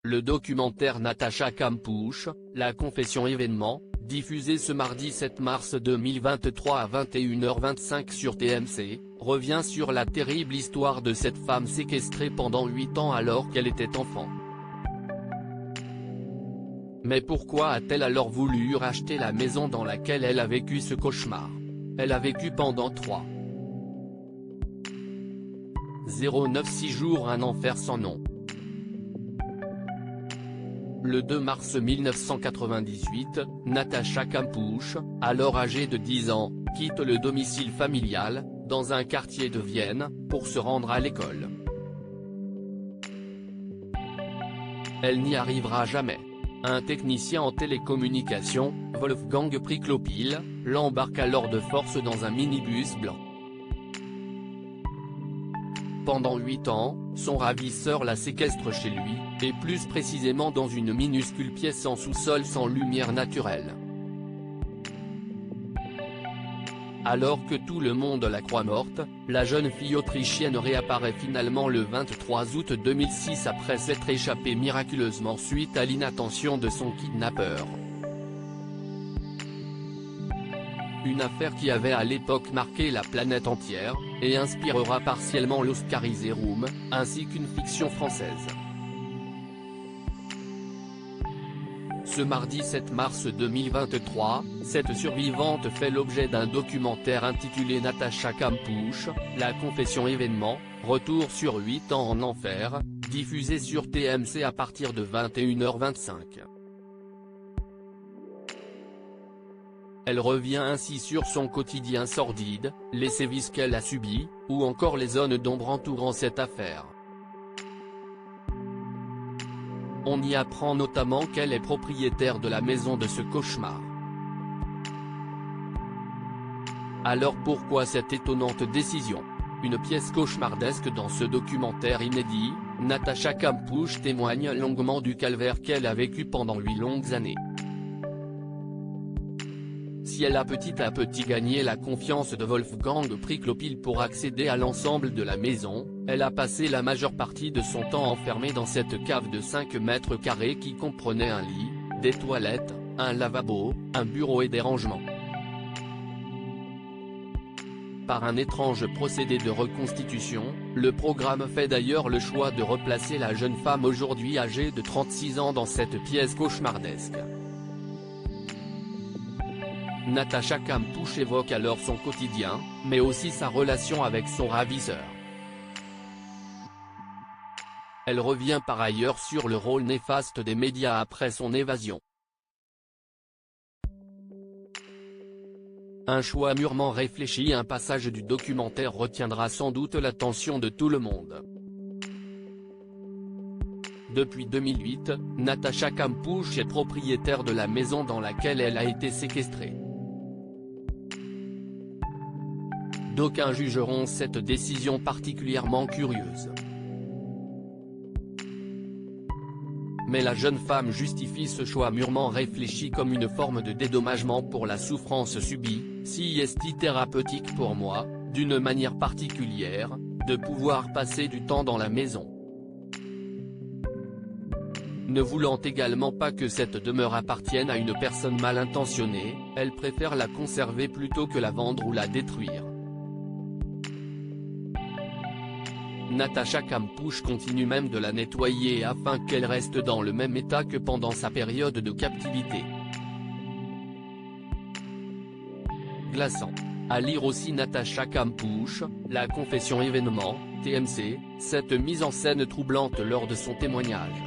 Le documentaire Natacha Campouche, la confession événement, diffusé ce mardi 7 mars 2023 à 21h25 sur TMC, revient sur la terrible histoire de cette femme séquestrée pendant 8 ans alors qu'elle était enfant. Mais pourquoi a-t-elle alors voulu racheter la maison dans laquelle elle a vécu ce cauchemar? Elle a vécu pendant 3,06 jours un enfer sans nom. Le 2 mars 1998, Natacha Campouche, alors âgée de 10 ans, quitte le domicile familial, dans un quartier de Vienne, pour se rendre à l'école. Elle n'y arrivera jamais. Un technicien en télécommunications, Wolfgang Priklopil, l'embarque alors de force dans un minibus blanc. Pendant 8 ans, son ravisseur la séquestre chez lui, et plus précisément dans une minuscule pièce en sous-sol sans lumière naturelle. Alors que tout le monde la croit morte, la jeune fille autrichienne réapparaît finalement le 23 août 2006 après s'être échappée miraculeusement suite à l'inattention de son kidnappeur. Une affaire qui avait à l'époque marqué la planète entière, et inspirera partiellement l'Oscarisé Room, ainsi qu'une fiction française. Ce mardi 7 mars 2023, cette survivante fait l'objet d'un documentaire intitulé Natacha Campouche, la confession événement, retour sur 8 ans en enfer, diffusé sur TMC à partir de 21h25. Elle revient ainsi sur son quotidien sordide, les sévices qu'elle a subis, ou encore les zones d'ombre entourant cette affaire. On y apprend notamment qu'elle est propriétaire de la maison de ce cauchemar. Alors pourquoi cette étonnante décision? Une pièce cauchemardesque dans ce documentaire inédit, Natacha Campouche témoigne longuement du calvaire qu'elle a vécu pendant 8 longues années. Si elle a petit à petit gagné la confiance de Wolfgang Priklopil pour accéder à l'ensemble de la maison, elle a passé la majeure partie de son temps enfermée dans cette cave de 5 mètres carrés qui comprenait un lit, des toilettes, un lavabo, un bureau et des rangements. Par un étrange procédé de reconstitution, le programme fait d'ailleurs le choix de replacer la jeune femme aujourd'hui âgée de 36 ans dans cette pièce cauchemardesque. Natacha Campouche évoque alors son quotidien, mais aussi sa relation avec son ravisseur. Elle revient par ailleurs sur le rôle néfaste des médias après son évasion. Un choix mûrement réfléchi. Un passage du documentaire retiendra sans doute l'attention de tout le monde. Depuis 2008, Natacha Campouche est propriétaire de la maison dans laquelle elle a été séquestrée. D'aucuns jugeront cette décision particulièrement curieuse. Mais la jeune femme justifie ce choix mûrement réfléchi comme une forme de dédommagement pour la souffrance subie, si est thérapeutique pour moi, d'une manière particulière, de pouvoir passer du temps dans la maison. Ne voulant également pas que cette demeure appartienne à une personne mal intentionnée, elle préfère la conserver plutôt que la vendre ou la détruire. Natacha Campouche continue même de la nettoyer afin qu'elle reste dans le même état que pendant sa période de captivité. Glaçant. À lire aussi Natacha Campouche, la confession événement, TMC, cette mise en scène troublante lors de son témoignage.